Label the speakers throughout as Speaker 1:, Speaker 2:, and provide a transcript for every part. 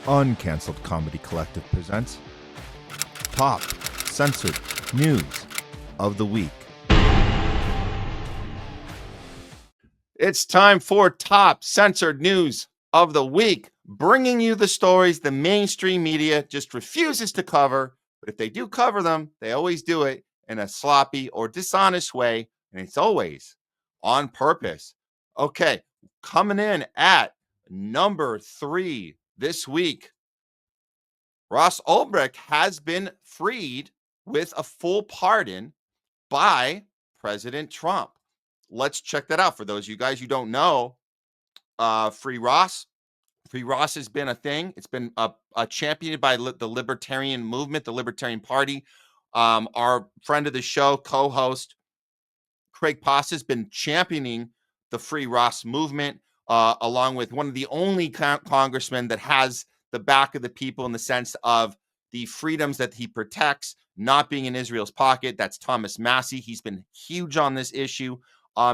Speaker 1: Uncanceled Comedy Collective presents Top Censored News of the Week. It's time for Top Censored News of the Week, bringing you the stories the mainstream media just refuses to cover. But if they do cover them, they always do it in a sloppy or dishonest way, and it's always on purpose. Okay, coming in at number 3 this week, Ross Ulbricht has been freed with a full pardon by President Trump. Let's check that out. For those of you guys who don't know, Free Ross has been a thing. It's been championed by the Libertarian movement, the Libertarian Party. Our friend of the show, co-host Craig Pasta, has been championing the Free Ross movement, along with one of the only congressmen that has the back of the people in the sense of the freedoms that he protects not being in Israel's pocket. That's Thomas Massie. He's been huge on this issue.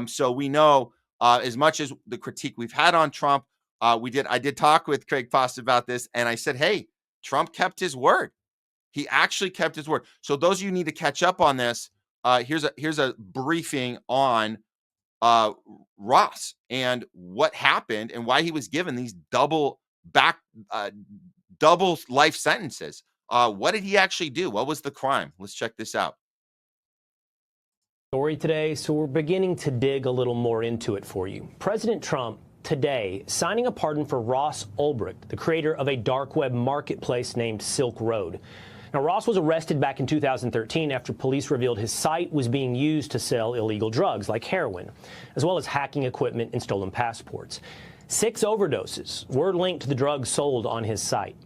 Speaker 1: So we know, as much as the critique we've had on Trump, I did talk with Craig Pasta about this, and I said, hey, Trump kept his word. He actually kept his word. So those of you who need to catch up on this, here's a briefing on Ross and what happened and why he was given these double life sentences. What did he actually do? What was the crime? Let's check this out.
Speaker 2: Story today, so we're beginning to dig a little more into it for you. President Trump today signing a pardon for Ross Ulbricht, the creator of a dark web marketplace named Silk Road. Now, Ross was arrested back in 2013 after police revealed his site was being used to sell illegal drugs like heroin, as well as hacking equipment and stolen passports. 6 overdoses were linked to the drugs sold on his site.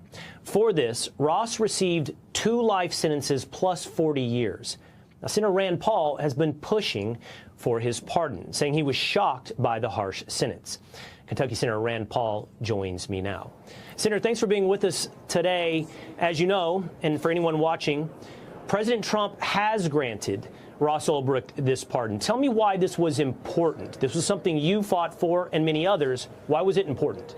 Speaker 2: For this, Ross received 2 life sentences plus 40 years. Now, Senator Rand Paul has been pushing for his pardon, saying he was shocked by the harsh sentence. Kentucky Senator Rand Paul joins me now. Senator, thanks for being with us today. As you know, and for anyone watching, President Trump has granted Ross Ulbricht this pardon. Tell me why this was important. This was something you fought for and many others. Why was it important?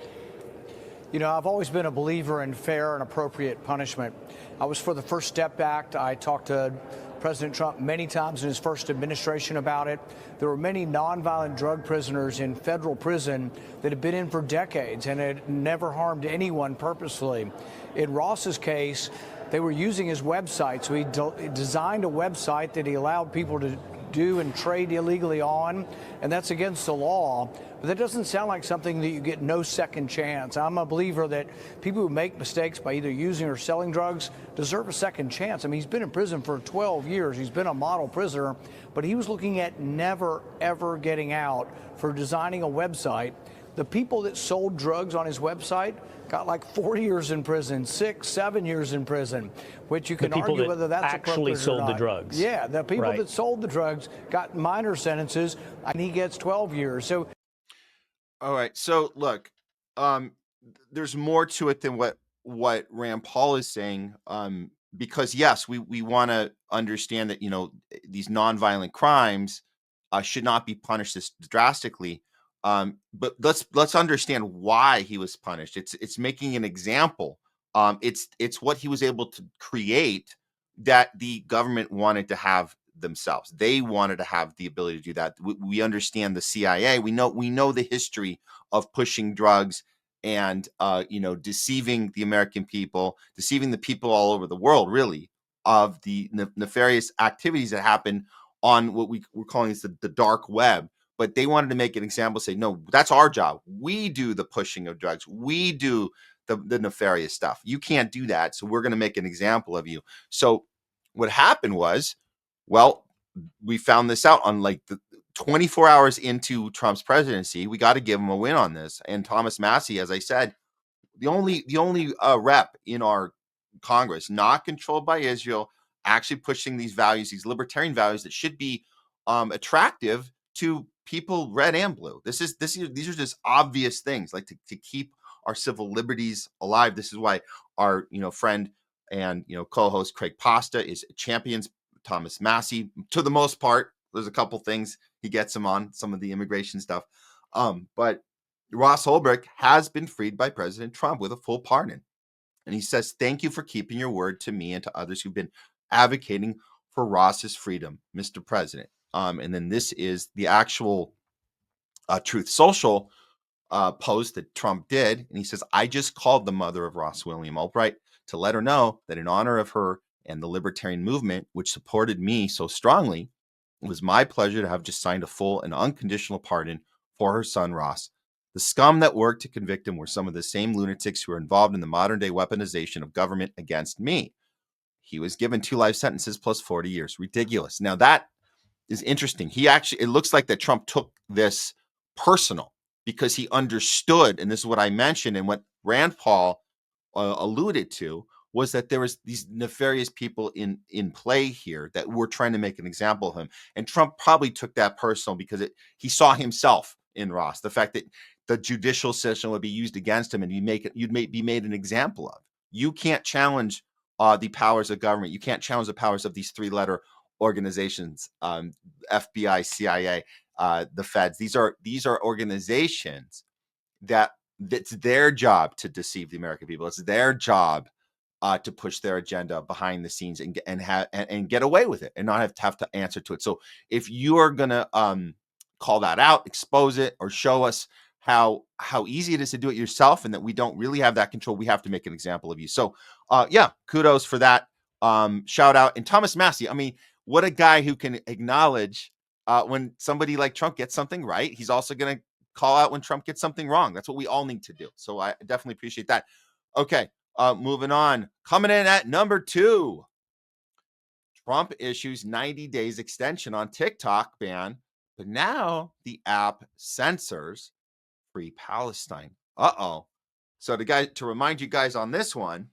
Speaker 3: You know, I've always been a believer in fair and appropriate punishment. I was for the First Step Act. I talked to President Trump many times in his first administration about it. There were many nonviolent drug prisoners in federal prison that had been in for decades and had never harmed anyone purposefully. In Ross's case, they were using his website. So he designed a website that he allowed people to do and trade illegally on, and that's against the law. But that doesn't sound like something that you get no second chance. I'm a believer that people who make mistakes by either using or selling drugs deserve a second chance. I mean, he's been in prison for 12 years. He's been a model prisoner, but he was looking at never, ever getting out for designing a website. The people that sold drugs on his website got like 4 years in prison, 6, 7 years in prison, which you can argue whether that's
Speaker 2: actually
Speaker 3: sold
Speaker 2: the drugs.
Speaker 3: Yeah, the people that sold the drugs got minor sentences, and he gets 12 years. So,
Speaker 1: all right. So look, there's more to it than what Rand Paul is saying. Because yes, we want to understand that these nonviolent crimes should not be punished this drastically. But let's understand why he was punished. It's making an example. It's what he was able to create that the government wanted to have themselves. They wanted to have the ability to do that. We understand the CIA. We know the history of pushing drugs and deceiving the American people, deceiving the people all over the world, really, of the nefarious activities that happen on what we're calling the dark web. But they wanted to make an example, say, no, that's our job. We do the pushing of drugs. We do the nefarious stuff. You can't do that. So we're going to make an example of you. So what happened was, well, we found this out on like the 24 hours into Trump's presidency. We got to give him a win on this. And Thomas Massie, as I said, the only rep in our Congress, not controlled by Israel, actually pushing these values, these libertarian values that should be attractive to people red and blue. These are just obvious things, like to keep our civil liberties alive. This is why our friend and co-host Craig Pasta is champions Thomas Massie. To the most part, there's a couple things he gets him on, some of the immigration stuff. But Ross Ulbricht has been freed by President Trump with a full pardon. And he says, "Thank you for keeping your word to me and to others who've been advocating for Ross's freedom, Mr. President." And then this is the actual Truth Social post that Trump did. And he says, "I just called the mother of Ross William Albright to let her know that in honor of her and the libertarian movement, which supported me so strongly, it was my pleasure to have just signed a full and unconditional pardon for her son, Ross. The scum that worked to convict him were some of the same lunatics who are involved in the modern day weaponization of government against me. He was given 2 life sentences plus 40 years. Ridiculous." Now that is interesting. It looks like that Trump took this personal because he understood, and this is what I mentioned and what Rand Paul alluded to, was that there was these nefarious people in play here that were trying to make an example of him. And Trump probably took that personal because he saw himself in Ross. The fact that the judicial system would be used against him and you'd be made an example of. You can't challenge the powers of government. You can't challenge the powers of these 3-letter organizations, FBI, CIA, the feds. These are organizations that's their job to deceive the American people. It's their job to push their agenda behind the scenes and get away with it and not have to answer to it. So if you are gonna call that out, expose it, or show us how easy it is to do it yourself and that we don't really have that control, we have to make an example of you. So yeah, kudos for that. Shout out. And Thomas Massey, I mean, what a guy who can acknowledge when somebody like Trump gets something right. He's also going to call out when Trump gets something wrong. That's what we all need to do. So I definitely appreciate that. Okay, moving on. Coming in at number 2. Trump issues 90 days extension on TikTok ban, but now the app censors Free Palestine. Uh-oh. So to remind you guys on this one,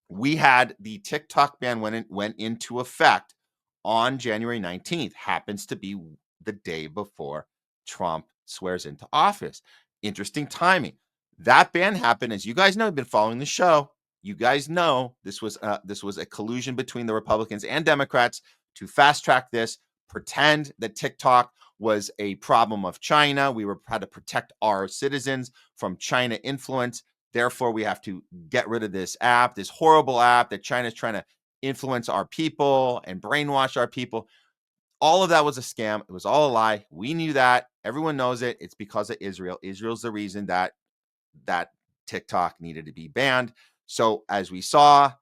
Speaker 1: we had the TikTok ban went into effect on January 19th. Happens to be the day before Trump swears into office. Interesting timing. That ban happened, as you guys know, you've been following the show. You guys know this was a collusion between the Republicans and Democrats to fast track this, pretend that TikTok was a problem of China. We had to protect our citizens from China influence. Therefore, we have to get rid of this app, this horrible app that China's trying to influence our people and brainwash our people. All of that was a scam. It was all a lie. We knew that. Everyone knows it. It's because of Israel. Israel's the reason that TikTok needed to be banned. So as we saw,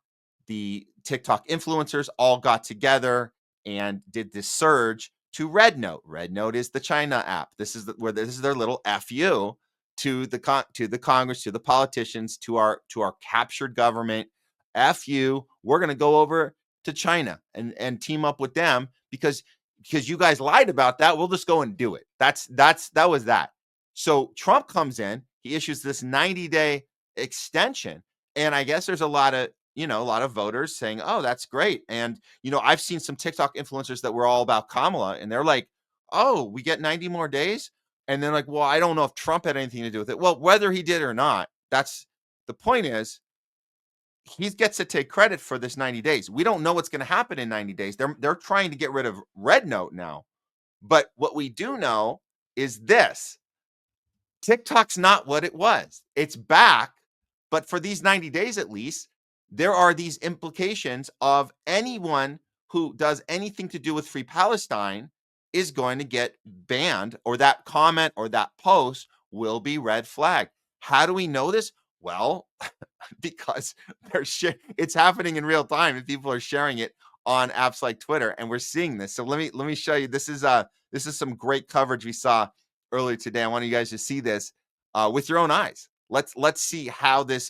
Speaker 1: the TikTok influencers all got together and did this surge to Red Note. Red Note is the China app. This is their little FU to the Congress, to the politicians, to our captured government. FU, we're going to go over to China and team up with them because you guys lied about that. We'll just go and do it. That was that. So Trump comes in, he issues this 90-day extension, and I guess there's a lot of voters saying, "Oh, that's great." And I've seen some TikTok influencers that were all about Kamala, and they're like, "Oh, we get 90 more days." And then like, "Well, I don't know if Trump had anything to do with it." Well, whether he did or not, that's the point. Is he gets to take credit for this 90 days. We don't know what's going to happen in 90 days. They're trying to get rid of Red Note now. But what we do know is this: TikTok's not what it was. It's back, but for these 90 days at least, there are these implications of anyone who does anything to do with Free Palestine is going to get banned, or that comment or that post will be red flagged. How do we know this? Well, because it's happening in real time and people are sharing it on apps like Twitter, and we're seeing this. So let me show you. This is some great coverage we saw earlier today. I want you guys to see this with your own eyes. Let's see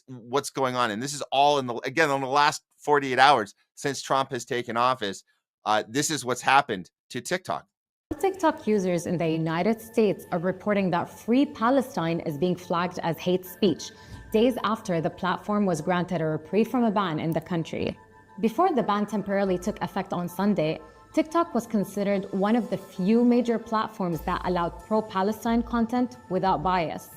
Speaker 1: what's going on. And this is all on the last 48 hours since Trump has taken office. This is what's happened to TikTok.
Speaker 4: TikTok users in the United States are reporting that Free Palestine is being flagged as hate speech days after the platform was granted a reprieve from a ban in the country. Before the ban temporarily took effect on Sunday, TikTok was considered one of the few major platforms that allowed pro-Palestine content without bias.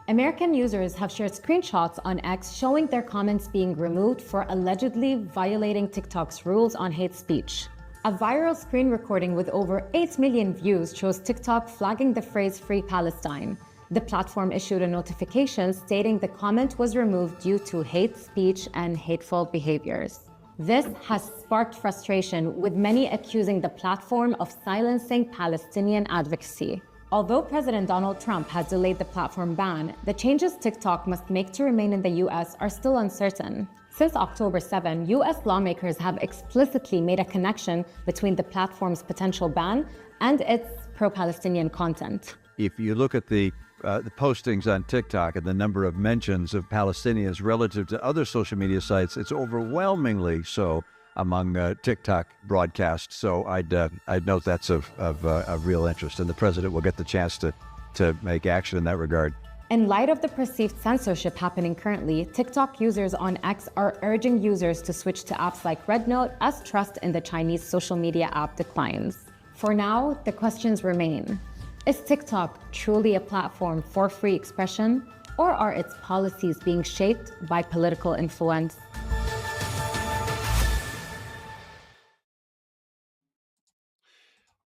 Speaker 4: American users have shared screenshots on X showing their comments being removed for allegedly violating TikTok's rules on hate speech. A viral screen recording with over 8 million views shows TikTok flagging the phrase Free Palestine. The platform issued a notification stating the comment was removed due to hate speech and hateful behaviors. This has sparked frustration, with many accusing the platform of silencing Palestinian advocacy. Although President Donald Trump has delayed the platform ban, the changes TikTok must make to remain in the US are still uncertain. Since October 7, US lawmakers have explicitly made a connection between the platform's potential ban and its pro-Palestinian content.
Speaker 5: If you look at the postings on TikTok and the number of mentions of Palestinians relative to other social media sites, it's overwhelmingly so among TikTok broadcasts. So I'd note that's of real interest, and the president will get the chance to make action in that regard.
Speaker 4: In light of the perceived censorship happening currently, TikTok users on X are urging users to switch to apps like RedNote as trust in the Chinese social media app declines. For now, the questions remain. Is TikTok truly a platform for free expression, or are its policies being shaped by political influence?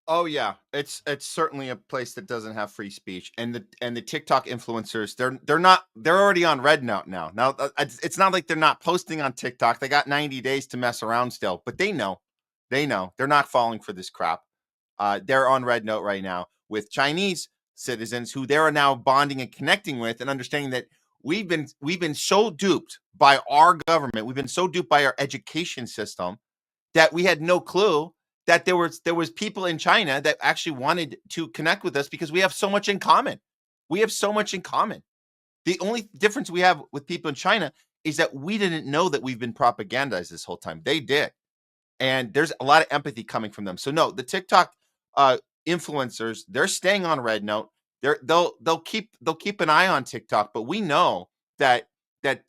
Speaker 1: Oh yeah, it's certainly a place that doesn't have free speech, and the TikTok influencers, they're already on RedNote now. Now it's not like they're not posting on TikTok. They got 90 days to mess around still, but they know they're not falling for this crap. They're on RedNote right now with Chinese citizens who they are now bonding and connecting with, and understanding that we've been so duped by our government, we've been so duped by our education system that we had no clue that there was people in China that actually wanted to connect with us because we have so much in common. We have so much in common. The only difference we have with people in China is that we didn't know that we've been propagandized this whole time. They did. And there's a lot of empathy coming from them. So no, the TikTok influencers, they're staying on RedNote. They'll keep an eye on TikTok, but we know that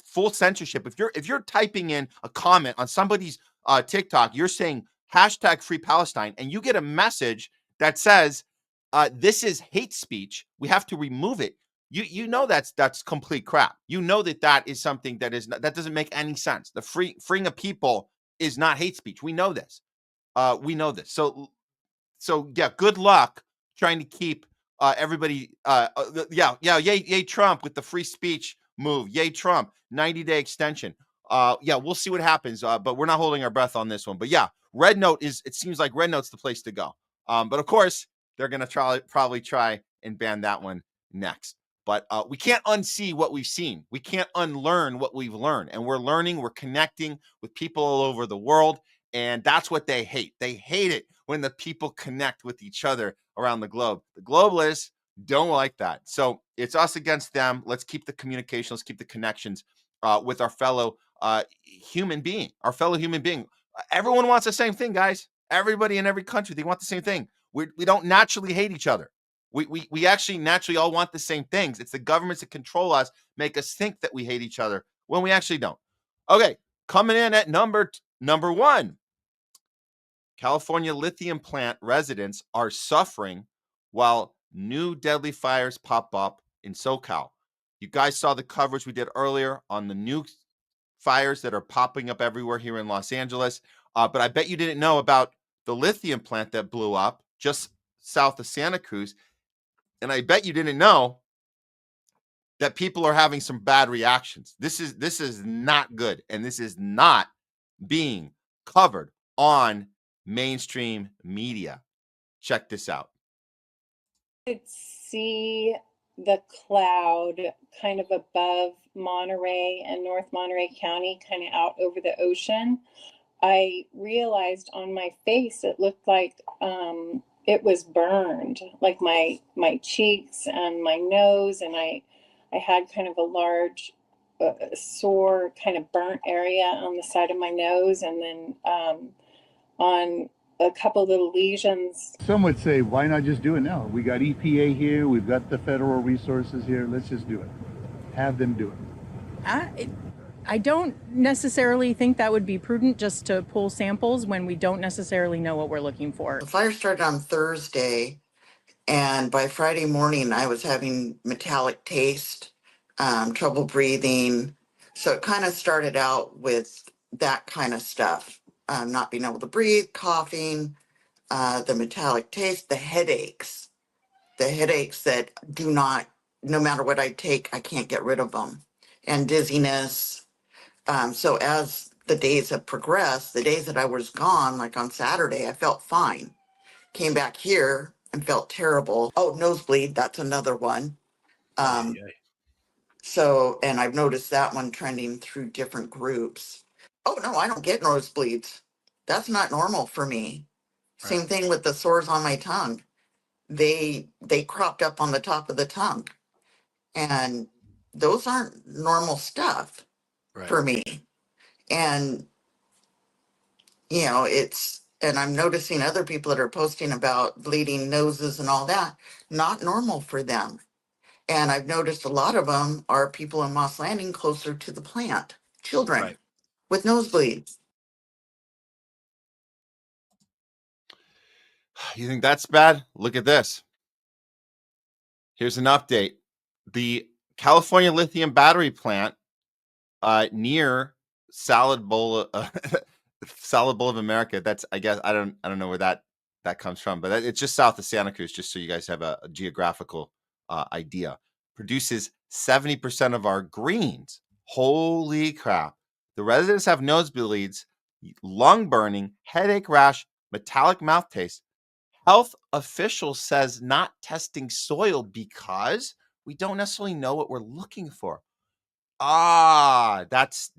Speaker 1: full censorship. If you're typing in a comment on somebody's TikTok, you're saying hashtag Free Palestine, and you get a message that says this is hate speech, we have to remove it. You know that's complete crap. You know that is something that doesn't make any sense. The freeing of people is not hate speech. We know this. We know this. So yeah, good luck trying to keep everybody. Yay Trump with the free speech move. Yay Trump, 90-day extension. Yeah, we'll see what happens. But we're not holding our breath on this one. But yeah, it seems like RedNote's the place to go. But of course, they're going to probably try and ban that one next. But we can't unsee what we've seen. We can't unlearn what we've learned. And we're connecting with people all over the world. And that's what they hate. They hate it when the people connect with each other around the globe. The globalists don't like that. So it's us against them. Let's keep the communication. Let's keep the connections with our fellow human being. Everyone wants the same thing, guys. Everybody in every country, they want the same thing. We don't naturally hate each other. We actually naturally all want the same things. It's the governments that control us, make us think that we hate each other when we actually don't. Okay, coming in at number one. California lithium plant residents are suffering while new deadly fires pop up in SoCal. You guys saw the coverage we did earlier on the new fires that are popping up everywhere here in Los Angeles. But I bet you didn't know about the lithium plant that blew up just south of Santa Cruz. And I bet you didn't know that people are having some bad reactions. This is not good. And this is not being covered on mainstream media. Check this out.
Speaker 6: You could see the cloud kind of above Monterey and North Monterey County, kind of out over the ocean. I realized on my face it looked like it was burned, like my cheeks and my nose, and I had kind of a large sore kind of burnt area on the side of my nose, and then on a couple little lesions.
Speaker 7: Some would say, why not just do it now? We got EPA here, we've got the federal resources here, let's just do it. Have them do it.
Speaker 8: I don't necessarily think that would be prudent, just to pull samples when we don't necessarily know what we're looking for.
Speaker 9: The fire started on Thursday, and by Friday morning I was having metallic taste, trouble breathing. So it kind of started out with that kind of stuff. Not being able to breathe, coughing, the metallic taste, the headaches that do not no matter what I take, I can't get rid of them. And dizziness. So as the days have progressed, the days that I was gone, like on Saturday, I felt fine. Came back here and felt terrible. Oh, nosebleed, that's another one. Um, so, and I've noticed that one trending through different groups. Oh no, I don't get nosebleeds. That's not normal for me.
Speaker 1: Right.
Speaker 9: Same thing with the sores on my tongue. They cropped up on the top of the tongue. And those aren't normal stuff
Speaker 1: Right.
Speaker 9: for me. And you know, and I'm noticing other people that are posting about bleeding noses and all that, not normal for them. And I've noticed a lot of them are people in Moss Landing closer to the plant, children
Speaker 1: Right.
Speaker 9: with nosebleeds.
Speaker 1: You think that's bad? Look at this. Here's an update. The California lithium battery plant near Salad Bowl, Salad Bowl of America. That's, I guess, I don't know where that comes from, but it's just south of Santa Cruz, just so you guys have a geographical idea. Produces 70% of our greens. Holy crap. The residents have nosebleeds, lung burning, headache rash, metallic mouth taste. Health officials says not testing soil because we don't necessarily know what we're looking for. That's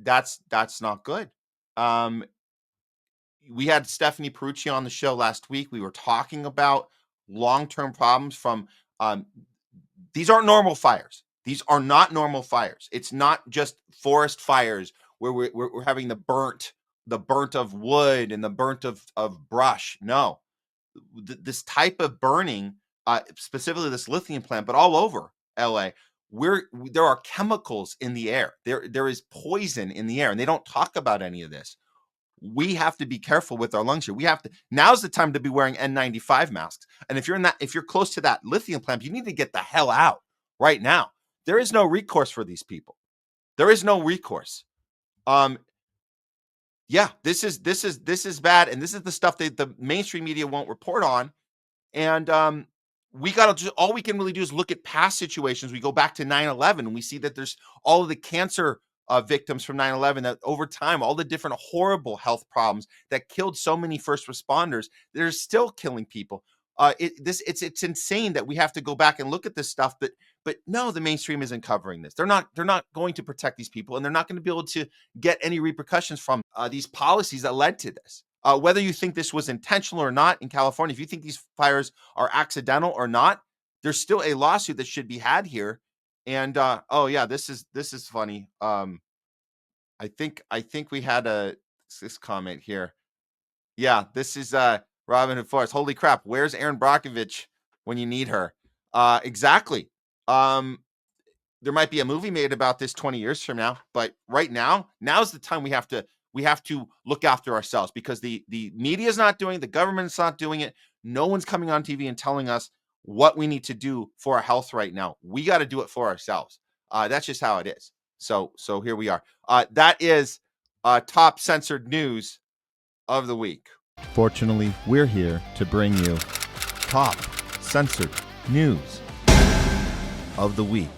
Speaker 1: not good. We had Stephanie Pierucci on the show last week. We were talking about long-term problems from these aren't normal fires. These are not normal fires. It's not just forest fires where we're having the burnt of wood and the burnt of brush. No. This type of burning, specifically this lithium plant, but all over LA, there are chemicals in the air. There is poison in the air, and they don't talk about any of this. We have to be careful with our lungs here. Now's the time to be wearing N95 masks. And if you're close to that lithium plant, you need to get the hell out right now. There is no recourse for these people. There is no recourse. Yeah, this is bad, and this is the stuff that the mainstream media won't report on. And all we can really do is look at past situations. We go back to 9/11, and we see that there's all of the cancer victims from 9/11, that over time, all the different horrible health problems that killed so many first responders, they're still killing people. It's insane that we have to go back and look at this stuff, but no, the mainstream isn't covering this. They're not going to protect these people, and they're not going to be able to get any repercussions from these policies that led to this. Whether you think this was intentional or not in California, if you think these fires are accidental or not, there's still a lawsuit that should be had here. And oh yeah, this is funny. I think we had this comment here. Yeah, this is Robin Hood Forrest. Holy crap, where's Erin Brockovich when you need her? Exactly. There might be a movie made about this 20 years from now, but right now's the time we have to look after ourselves, because the media is not doing it, the government's not doing it. No one's coming on TV and telling us what we need to do for our health right now. We got to do it for ourselves. That's just how it is. So here we are. That is top censored news of the week. Fortunately, we're here to bring you top censored news of the week.